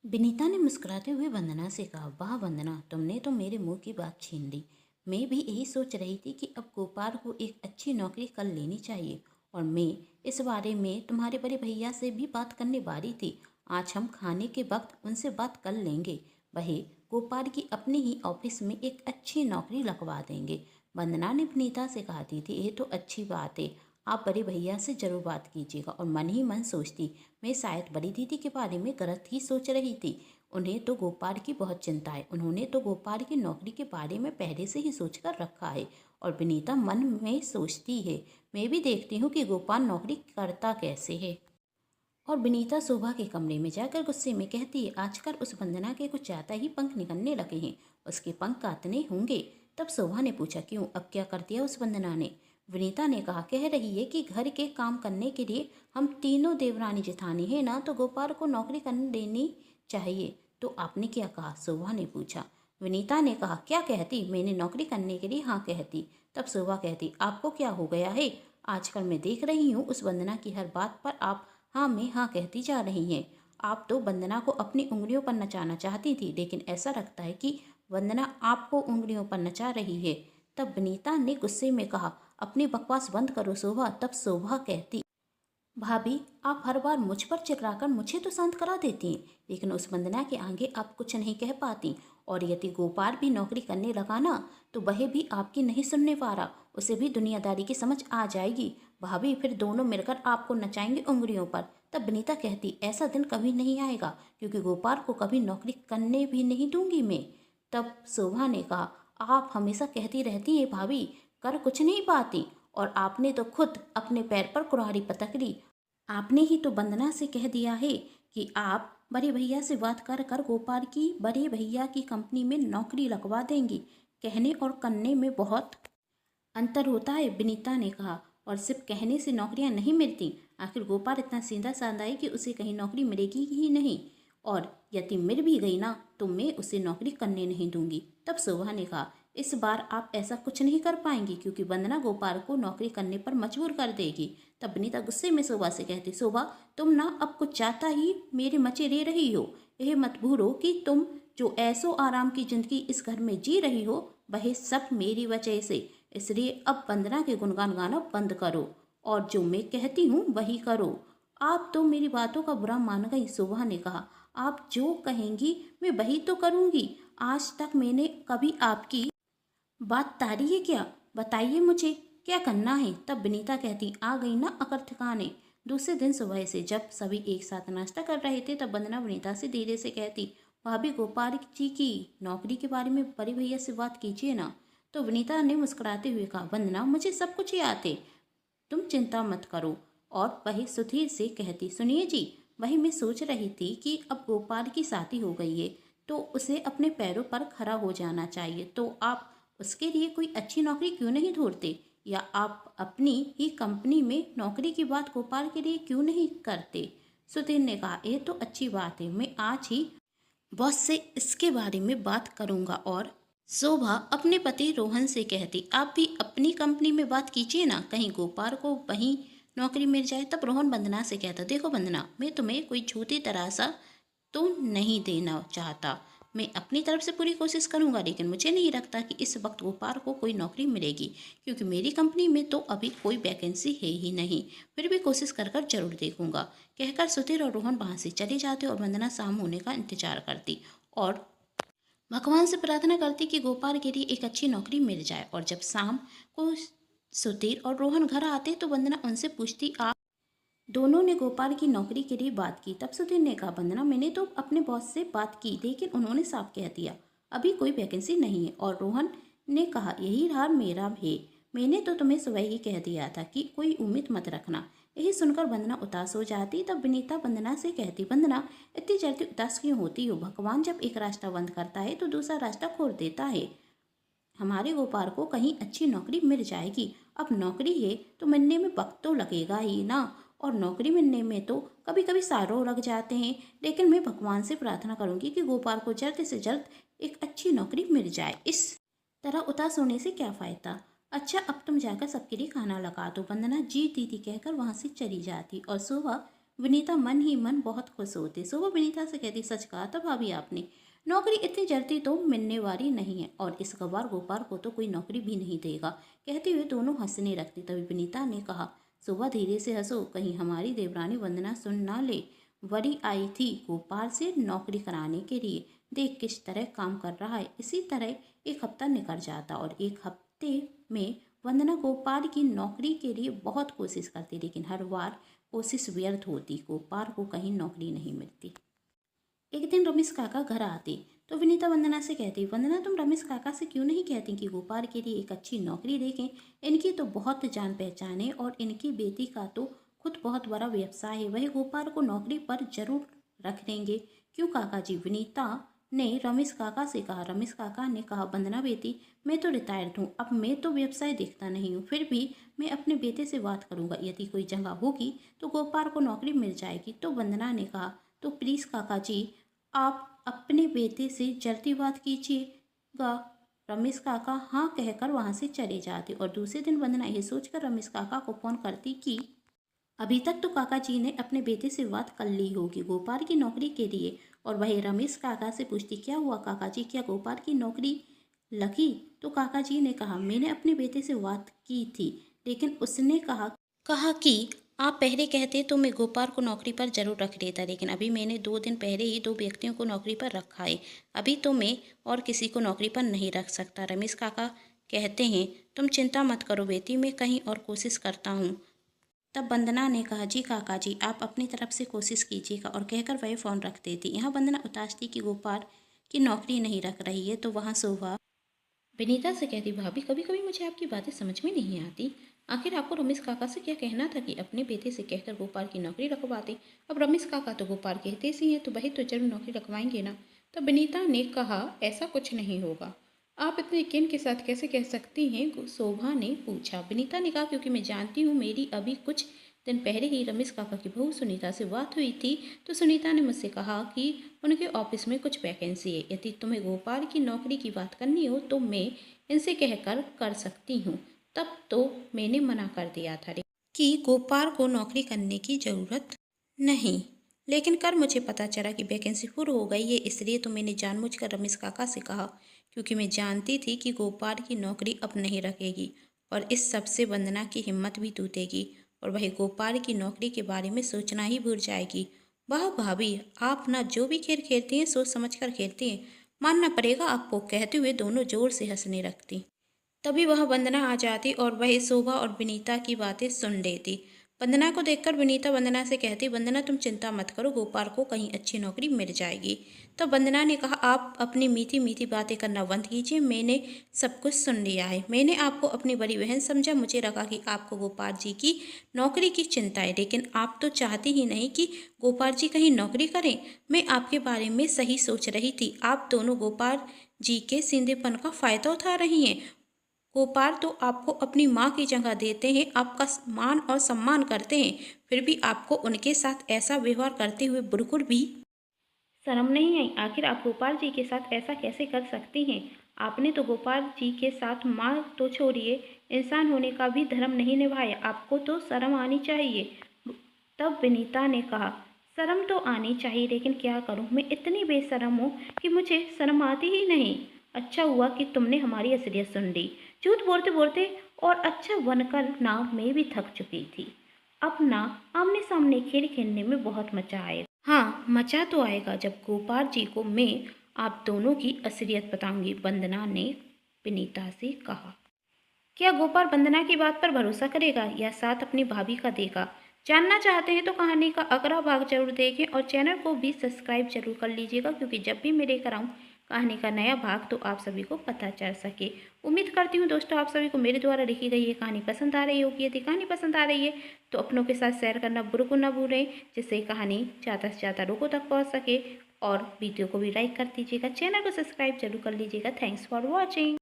विनीता ने मुस्कुराते हुए वंदना से कहा, वाह वंदना, तुमने तो मेरे मुंह की बात छीन ली। मैं भी यही सोच रही थी कि अब गोपाल को एक अच्छी नौकरी कर लेनी चाहिए। और मैं इस बारे में तुम्हारे बड़े भैया से भी बात करने वाली थी। आज हम खाने के वक्त उनसे बात कर लेंगे। वही गोपाल की अपने ही ऑफिस में एक अच्छी नौकरी लगवा देंगे। वंदना ने विनीता से कहा, थी ये तो अच्छी बात है। आप बड़े भैया से जरूर बात कीजिएगा। और मन ही मन सोचती, मैं शायद बड़ी दीदी के बारे में गलत ही सोच रही थी। उन्हें तो गोपाल की बहुत चिंता है। उन्होंने तो गोपाल की नौकरी के बारे में पहले से ही सोच कर रखा है। और विनीता मन में सोचती है, मैं भी देखती हूँ कि गोपाल नौकरी करता कैसे है। और विनीता शोभा के कमरे में जाकर गुस्से में कहती है, आजकल उस वंदना के कुछ ज़्यादा ही पंख निकलने लगे हैं। उसके पंख काटने होंगे। तब शोभा ने पूछा, क्यों, अब क्या कर दिया उस वंदना ने? विनीता ने कहा, कह रही है कि घर के काम करने के लिए हम तीनों देवरानी जेठानी है ना, तो गोपाल को नौकरी करने देनी चाहिए। तो आपने क्या कहा? शोभा ने पूछा। विनीता ने कहा, क्या कहती? मैंने नौकरी करने के लिए हाँ कहती। तब शोभा कहती, आपको क्या हो गया है? आजकल मैं देख रही हूँ उस वंदना की हर बात पर आप हाँ में हाँ कहती जा रही हैं। आप तो वंदना को अपनी उंगलियों पर नचाना चाहती थी, लेकिन ऐसा लगता है कि वंदना आपको उंगलियों पर नचा रही है। तब विनीता ने गुस्से में कहा, अपनी बकवास बंद करो शोभा। तब शोभा कहती, भाभी, आप हर बार मुझ पर चिल्लाकर मुझे तो शांत करा देती हैं, लेकिन उस वंदना के आगे आप कुछ नहीं कह पाती। और यदि गोपाल भी नौकरी करने लगा ना, तो वह भी आपकी नहीं सुनने वाला। उसे भी दुनियादारी की समझ आ जाएगी। भाभी, फिर दोनों मिलकर आपको नचाएंगे उंगलियों पर। तब विनीता कहती, ऐसा दिन कभी नहीं आएगा, क्योंकि गोपाल को कभी नौकरी करने भी नहीं दूंगी मैं। तब शोभा ने कहा, आप हमेशा कहती रहती हैं भाभी, कर कुछ नहीं पाती। और आपने तो खुद अपने पैर पर कुल्हाड़ी पटक ली। आपने ही तो वंदना से कह दिया है कि आप बड़े भैया से बात कर कर गोपाल की बड़े भैया की कंपनी में नौकरी लगवा देंगी। कहने और करने में बहुत अंतर होता है, विनीता ने कहा। और सिर्फ कहने से नौकरियां नहीं मिलती। आखिर गोपाल इतना सीधा साधा है कि उसे कहीं नौकरी मिलेगी ही नहीं। और यदि मिल भी गई ना, तो मैं उसे नौकरी करने नहीं दूंगी। तब शोभा ने कहा, इस बार आप ऐसा कुछ नहीं कर पाएंगी, क्योंकि वंदना गोपाल को नौकरी करने पर मजबूर कर देगी। तब विनीता गुस्से में शोभा से कहती, शोभा, तुम ना अब कुछ चाहता ही मेरे मचे रह रही हो। यह मत भूलो कि तुम जो ऐसो आराम की जिंदगी इस घर में जी रही हो, वह सब मेरी वजह से। इसलिए अब वंदना के गुणगान गाना बंद करो, और जो मैं कहती हूँ वही करो। आप तो मेरी बातों का बुरा मान गई, शोभा ने कहा। आप जो कहेंगी मैं वही तो करूँगी। आज तक मैंने कभी आपकी बात टाली है क्या? बताइए मुझे क्या करना है। तब विनीता कहती, आ गई ना अकड़ ठिकाने। दूसरे दिन सुबह से जब सभी एक साथ नाश्ता कर रहे थे, तब वंदना विनीता से धीरे से कहती, भाभी, गोपाल जी की नौकरी के बारे में बड़े भैया से बात कीजिए ना। तो विनीता ने मुस्कुराते हुए कहा, वंदना, मुझे सब कुछ याद है, तुम चिंता मत करो। और वही सुधीर से कहती, सुनिए जी, वही मैं सोच रही थी कि अब गोपाल की शादी हो गई है, तो उसे अपने पैरों पर खड़ा हो जाना चाहिए। तो आप उसके लिए कोई अच्छी नौकरी क्यों नहीं ढूंढते, या आप अपनी ही कंपनी में नौकरी की बात गोपाल के लिए क्यों नहीं करते? सुधीर ने कहा, यह तो अच्छी बात है, मैं आज ही बॉस से इसके बारे में बात करूंगा। और शोभा अपने पति रोहन से कहती, आप भी अपनी कंपनी में बात कीजिए ना, कहीं गोपाल को वहीं नौकरी मिल जाए। तब रोहन वंदना से कहता, देखो वंदना, मैं तुम्हें कोई झूठी तरासा तो नहीं देना चाहता। मैं अपनी तरफ से पूरी कोशिश करूंगा, लेकिन मुझे नहीं लगता कि इस वक्त गोपाल को कोई नौकरी मिलेगी, क्योंकि मेरी कंपनी में तो अभी कोई वैकेंसी है ही नहीं। फिर भी कोशिश कर कर जरूर देखूंगा। कहकर सुधीर और रोहन वहां से चले जाते और वंदना शाम होने का इंतजार करती और भगवान से प्रार्थना करती कि गोपाल के लिए एक अच्छी नौकरी मिल जाए। और जब शाम को सुधीर और रोहन घर आते तो वंदना उनसे पूछती, आप दोनों ने गोपाल की नौकरी के लिए बात की? तब सुधीर ने कहा, वंदना, मैंने तो अपने बॉस से बात की, लेकिन उन्होंने साफ कह दिया अभी कोई वैकेंसी नहीं है। और रोहन ने कहा, यही हाल मेरा भी। मैंने तो तुम्हें सुबह ही कह दिया था कि कोई उम्मीद मत रखना। यही सुनकर वंदना उदास हो जाती। तब विनीता वंदना से कहती, वंदना, इतनी जल्दी उदास क्यों होती हो? भगवान जब एक रास्ता बंद करता है तो दूसरा रास्ता खोल देता है। हमारे गोपाल को कहीं अच्छी नौकरी मिल जाएगी। अब नौकरी है तो मिलने में वक्त तो लगेगा ही ना, और नौकरी मिलने में तो कभी कभी सालों लग जाते हैं। लेकिन मैं भगवान से प्रार्थना करूंगी कि गोपाल को जल्द से जल्द एक अच्छी नौकरी मिल जाए। इस तरह उदास होने से क्या फ़ायदा। अच्छा, अब तुम जाकर सबके लिए खाना लगा दो। वंदना जी दीदी कहकर वहाँ से चली जाती और सुबह विनीता मन ही मन बहुत खुश होती। शोभा विनीता से कहती, सच कहा था भाभी आपने, नौकरी इतनी जल्दी तो मिलने वाली नहीं है और इस गवार गोपाल को तो कोई नौकरी भी नहीं देगा। कहते हुए दोनों हंसने लगती। तभी विनीता ने कहा, शोभा धीरे से हंसो, कहीं हमारी देवरानी वंदना सुन ना ले। वरी आई थी गोपाल से नौकरी कराने के लिए, देख किस तरह काम कर रहा है। इसी तरह एक हफ्ता निकल जाता और एक हफ्ते में वंदना गोपाल की नौकरी के लिए बहुत कोशिश करती, लेकिन हर बार कोशिश व्यर्थ होती। गोपाल को कहीं नौकरी नहीं मिलती। एक दिन रमेश काका घर आते तो विनीता वंदना से कहती, वंदना तुम रमेश काका से क्यों नहीं कहती कि गोपाल के लिए एक अच्छी नौकरी देखें। इनकी तो बहुत जान पहचान है और इनकी बेटी का तो खुद बहुत बड़ा व्यवसाय है, वही गोपाल को नौकरी पर जरूर रख देंगे। क्यों काका जी, विनीता ने रमेश काका से कहा। रमेश काका ने कहा, वंदना बेटी, मैं तो रिटायर्ड हूँ, अब मैं तो व्यवसाय देखता नहीं हूँ, फिर भी मैं अपने बेटे से बात करूँगा, यदि कोई जगह होगी तो गोपाल को नौकरी मिल जाएगी। तो वंदना ने कहा, तो प्लीज़ काका जी, आप अपने बेटे से जल्दी बात कीजिएगा। रमेश काका हाँ कहकर वहाँ से चले जाते और दूसरे दिन वंदना ये सोचकर रमेश काका को फ़ोन करती कि अभी तक तो काका जी ने अपने बेटे से बात कर ली होगी गोपाल की नौकरी के लिए। और वही रमेश काका से पूछती, क्या हुआ काका जी, क्या गोपाल की नौकरी लगी। तो काका जी ने कहा, मैंने अपने बेटे से बात की थी, लेकिन उसने कहा कि आप पहले कहते तो मैं गोपाल को नौकरी पर जरूर रख लेता, लेकिन अभी मैंने 2 दिन पहले ही 2 व्यक्तियों को नौकरी पर रखा है, अभी तो मैं और किसी को नौकरी पर नहीं रख सकता। रमेश काका कहते हैं, तुम चिंता मत करो बेटी, मैं कहीं और कोशिश करता हूँ। तब वंदना ने कहा, जी काका जी, आप अपनी तरफ से कोशिश कीजिएगा, और कहकर वह फ़ोन रख देती। यहाँ वंदना उदास थी कि गोपाल की नौकरी नहीं रख रही है। तो वहाँ शोभा विनीता से कहती, भाभी कभी कभी मुझे आपकी बातें समझ में नहीं आती, आखिर आपको रमेश काका से क्या कहना था कि अपने बेटे से कहकर गोपाल की नौकरी रखवाते। अब रमेश काका तो गोपाल के हितैषी हैं, तो वही तो जरूर नौकरी रखवाएंगे ना। तब विनीता ने कहा, ऐसा कुछ नहीं होगा। आप इतने यकीन के साथ कैसे कह सकती हैं, शोभा ने पूछा। विनीता ने कहा, क्योंकि मैं जानती हूँ, मेरी अभी कुछ दिन पहले ही रमेश काका की बहू सुनीता से बात हुई थी, तो सुनीता ने मुझसे कहा कि उनके ऑफिस में कुछ वैकेंसी है, यदि तुम्हें गोपाल की नौकरी की बात करनी हो तो मैं इनसे कहकर कर सकती हूँ। तब तो मैंने मना कर दिया था कि गोपाल को नौकरी करने की ज़रूरत नहीं, लेकिन कर मुझे पता चला कि वैकेंसी पूरी हो गई है, इसलिए तो मैंने जानबूझकर रमेश काका से कहा, क्योंकि मैं जानती थी कि गोपाल की नौकरी अब नहीं रखेगी और इस सब से वंदना की हिम्मत भी टूटेगी और वही गोपाल की नौकरी के बारे में सोचना ही भूल जाएगी। वाह भाभी, आप ना जो भी खेल खेलती हैं सोच समझ कर खेलती हैं, मानना पड़ेगा आपको। कहते हुए दोनों जोर से हंसने लगती। तभी वह वंदना आ जाती और वह शोभा और विनीता की बातें सुन लेती। वंदना को देखकर विनीता वंदना से कहती, वंदना तुम चिंता मत करो, गोपाल को कहीं अच्छी नौकरी मिल जाएगी। तो वंदना ने कहा, आप अपनी मीठी मीठी बातें करना बंद कीजिए, मैंने सब कुछ सुन लिया है। मैंने आपको अपनी बड़ी बहन समझा, मुझे लगा कि आपको गोपाल जी की नौकरी की चिंता है, लेकिन आप तो चाहते ही नहीं कि गोपाल जी कहीं नौकरी करें। मैं आपके बारे में सही सोच रही थी, आप दोनों गोपाल जी के सीधेपन का फ़ायदा उठा रही हैं। गोपाल तो आपको अपनी माँ की जगह देते हैं, आपका मान और सम्मान करते हैं, फिर भी आपको उनके साथ ऐसा व्यवहार करते हुए बिल्कुल भी शर्म नहीं आई। आखिर आप गोपाल जी के साथ ऐसा कैसे कर सकती हैं। आपने तो गोपाल जी के साथ माँ तो छोड़िए, इंसान होने का भी धर्म नहीं निभाया, आपको तो शर्म आनी चाहिए। तब विनीता ने कहा, शर्म तो आनी चाहिए, लेकिन क्या करूं, मैं इतनी बेशर्म हूँ कि मुझे शर्म आती ही नहीं। अच्छा हुआ कि तुमने हमारी असलियत सुन ली। झूठ बोलते बोलते और अच्छा बनकर ना मैं भी थक चुकी थी। अब ना आमने सामने खेल खेलने में बहुत मजा आएगा। हाँ, मजा तो आएगा जब गोपाल जी को मैं आप दोनों की असलियत बताऊंगी, वंदना ने विनीता से कहा। क्या गोपाल वंदना की बात पर भरोसा करेगा या साथ अपनी भाभी का देगा? जानना चाहते हैं तो कहानी का अगला भाग जरूर देखें और चैनल को भी सब्सक्राइब जरूर कर लीजिएगा, क्योंकि जब भी मैं लेकर आऊँ कहानी का नया भाग तो आप सभी को पता चल सके। उम्मीद करती हूँ दोस्तों आप सभी को मेरे द्वारा लिखी गई ये कहानी पसंद आ रही होगी। यदि कहानी पसंद आ रही है तो अपनों के साथ शेयर करना बिल्कुल ना भूलें, जिससे कहानी ज़्यादा से ज़्यादा लोगों तक पहुँच सके। और वीडियो को भी लाइक कर दीजिएगा, चैनल को सब्सक्राइब जरूर कर लीजिएगा। Thanks for watching.